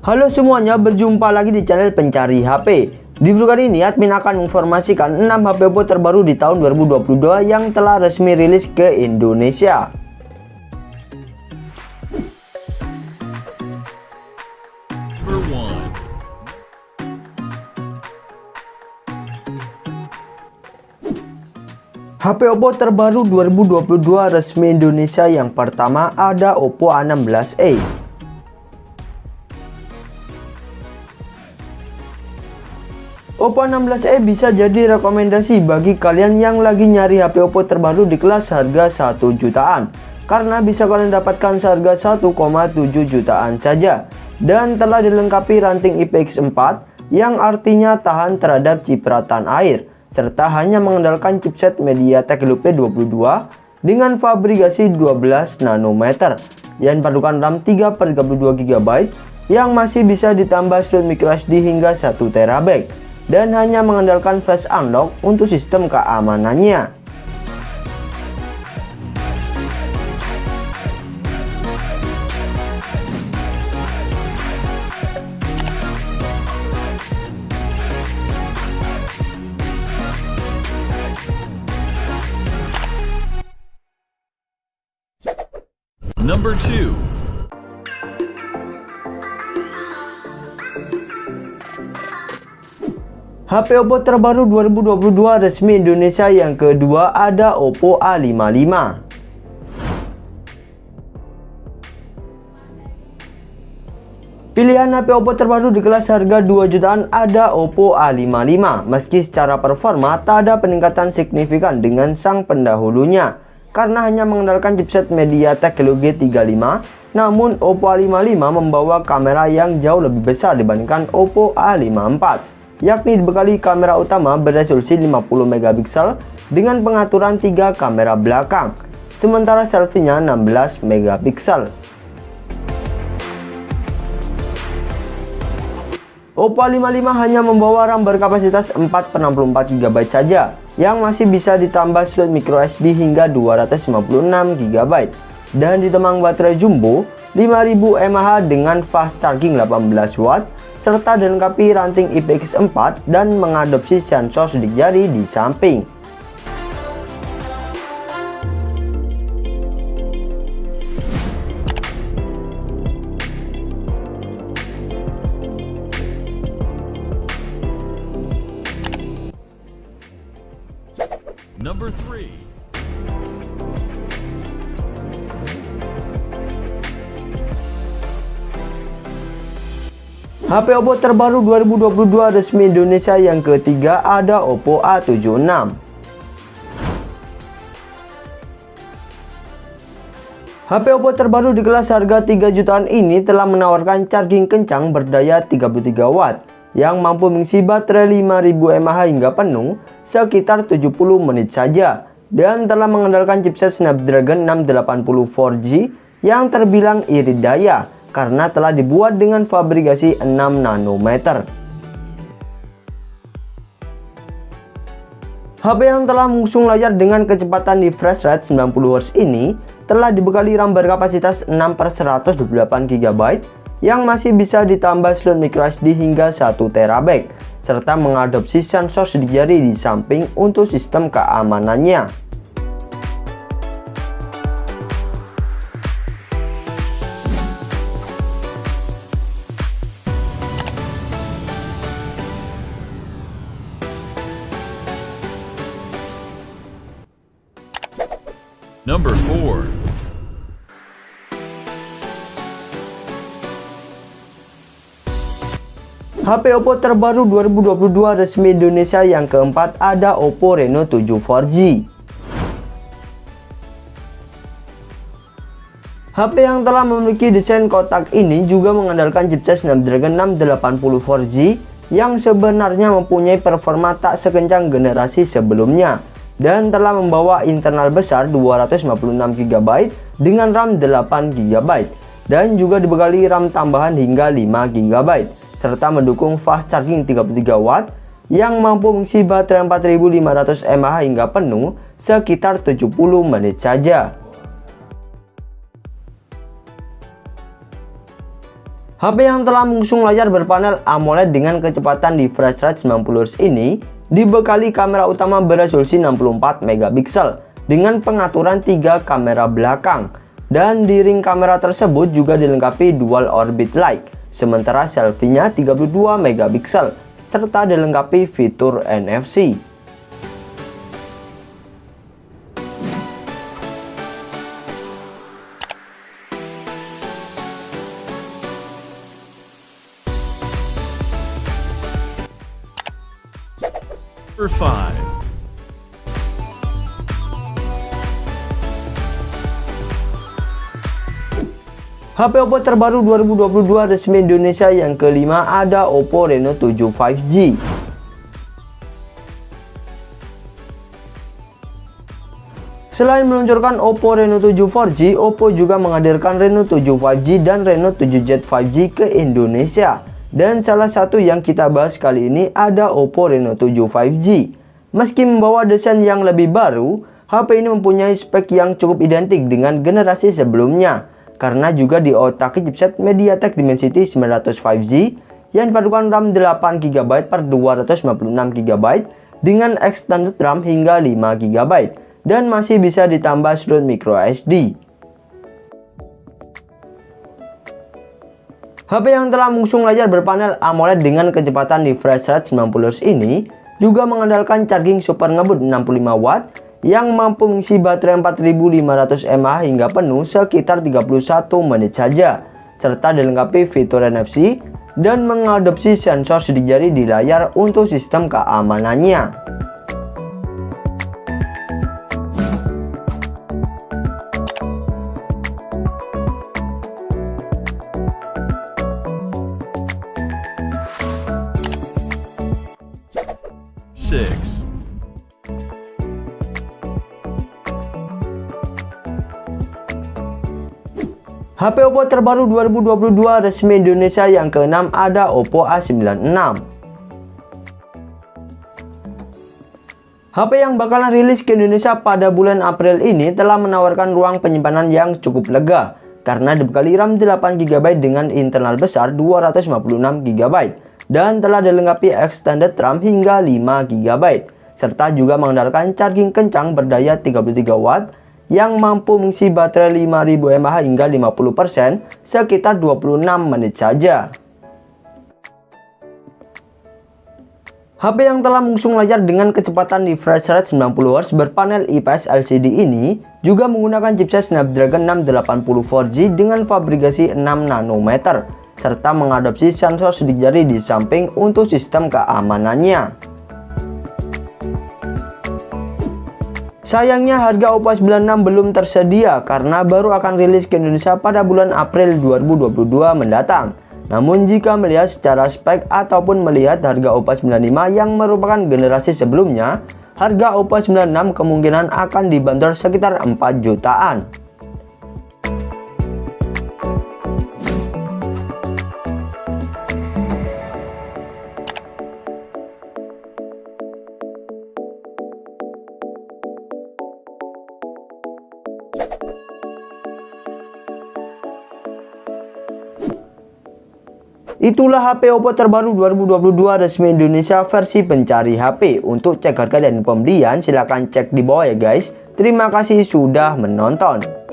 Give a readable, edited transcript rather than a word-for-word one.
Halo semuanya, berjumpa lagi di channel Pencari HP. Di video kali ini admin akan menginformasikan 6 HP Oppo terbaru di tahun 2022 yang telah resmi rilis ke Indonesia. HP Oppo terbaru 2022 resmi Indonesia. Yang pertama ada Oppo A16e. Oppo A16e bisa jadi rekomendasi bagi kalian yang lagi nyari HP Oppo terbaru di kelas harga 1 jutaan, karena bisa kalian dapatkan seharga 1,7 jutaan saja dan telah dilengkapi ranting IPX4 yang artinya tahan terhadap cipratan air, serta hanya mengandalkan chipset MediaTek Helio P22 dengan fabrikasi 12 nanometer yang diperlukan RAM 3/32 GB yang masih bisa ditambah slot microSD hingga 1 TB dan hanya mengandalkan Face Unlock untuk sistem keamanannya. Number 2. HP Oppo terbaru 2022 resmi Indonesia yang kedua ada Oppo A55. Pilihan HP Oppo terbaru di kelas harga 2 jutaan ada Oppo A55. Meski secara performa tak ada peningkatan signifikan dengan sang pendahulunya, karena hanya mengandalkan chipset MediaTek Helio G35, namun Oppo A55 membawa kamera yang jauh lebih besar dibandingkan Oppo A54, yakni dibekali kamera utama beresolusi 50 megapiksel dengan pengaturan 3 kamera belakang, sementara selfie-nya 16 megapiksel. Oppo A55 hanya membawa RAM berkapasitas 4/64 GB saja, yang masih bisa ditambah slot microSD hingga 256 GB dan ditemang baterai jumbo 5000 mAh dengan fast charging 18 watt, serta dilengkapi ranting IPX4 dan mengadopsi sensor sidik jari di samping. Number 3. HP Oppo terbaru 2022 resmi Indonesia yang ketiga ada Oppo A76. HP Oppo terbaru di kelas harga 3 jutaan ini telah menawarkan charging kencang berdaya 33 watt yang mampu mengisi baterai 5000 mAh hingga penuh sekitar 70 menit saja, dan telah mengandalkan chipset Snapdragon 680 4G yang terbilang irit daya karena telah dibuat dengan fabrikasi 6 nanometer. HP yang telah mengusung layar dengan kecepatan refresh rate 90 Hz ini telah dibekali RAM berkapasitas 6/128 GB yang masih bisa ditambah slot microSD hingga 1 TB, serta mengadopsi sensor sidik jari di samping untuk sistem keamanannya. Number 4. HP Oppo terbaru 2022 resmi Indonesia yang keempat ada Oppo Reno 7 4G. HP yang telah memiliki desain kotak ini juga mengandalkan chipset Snapdragon 680 4G yang sebenarnya mempunyai performa tak sekencang generasi sebelumnya, dan telah membawa internal besar 256 GB dengan RAM 8 GB dan juga dibekali RAM tambahan hingga 5 GB, serta mendukung fast charging 33 watt yang mampu mengisi baterai 4500 mAh hingga penuh sekitar 70 menit saja. HP yang telah mengusung layar berpanel AMOLED dengan kecepatan refresh rate 90 Hz ini dibekali kamera utama beresolusi 64 megapiksel dengan pengaturan 3 kamera belakang, dan di ring kamera tersebut juga dilengkapi dual orbit light, sementara selfie-nya 32 megapiksel serta dilengkapi fitur NFC. Number 5. HP Oppo terbaru 2022 resmi Indonesia yang kelima ada Oppo Reno 7 5G. Selain meluncurkan Oppo Reno 7 4G, Oppo juga menghadirkan Reno 7 5G dan Reno 7Z 5G ke Indonesia. Dan salah satu yang kita bahas kali ini ada Oppo Reno 7 5G. Meski membawa desain yang lebih baru, HP ini mempunyai spek yang cukup identik dengan generasi sebelumnya, karena juga diotaki chipset MediaTek Dimensity 900 5G yang dipadukan RAM 8GB per 256GB dengan extended RAM hingga 5GB dan masih bisa ditambah slot microSD. HP yang telah mengusung layar berpanel AMOLED dengan kecepatan refresh rate 90 Hz ini juga mengandalkan charging super ngebut 65W yang mampu mengisi baterai 4500 mAh hingga penuh sekitar 31 menit saja, serta dilengkapi fitur NFC dan mengadopsi sensor sidik jari di layar untuk sistem keamanannya. HP Oppo terbaru 2022 resmi Indonesia yang keenam ada Oppo A96. HP yang bakalan rilis ke Indonesia pada bulan April ini telah menawarkan ruang penyimpanan yang cukup lega karena dibekali RAM 8GB dengan internal besar 256GB dan telah dilengkapi extended RAM hingga 5GB serta juga mengandalkan charging kencang berdaya 33W yang mampu mengisi baterai 5000 mAh hingga 50% sekitar 26 menit saja. HP yang telah mengusung layar dengan kecepatan refresh rate 90 Hz berpanel IPS LCD ini juga menggunakan chipset Snapdragon 680 4G dengan fabrikasi 6 nanometer serta mengadopsi sensor sidik jari di samping untuk sistem keamanannya. Sayangnya harga Oppo A96 belum tersedia karena baru akan rilis ke Indonesia pada bulan April 2022 mendatang. Namun jika melihat secara spek ataupun melihat harga Oppo A95 yang merupakan generasi sebelumnya, harga Oppo A96 kemungkinan akan dibanderol sekitar 4 jutaan. Itulah HP Oppo terbaru 2022 resmi Indonesia versi pencari HP. Untuk cek harga dan pembelian silahkan cek di bawah ya guys. Terima kasih sudah menonton.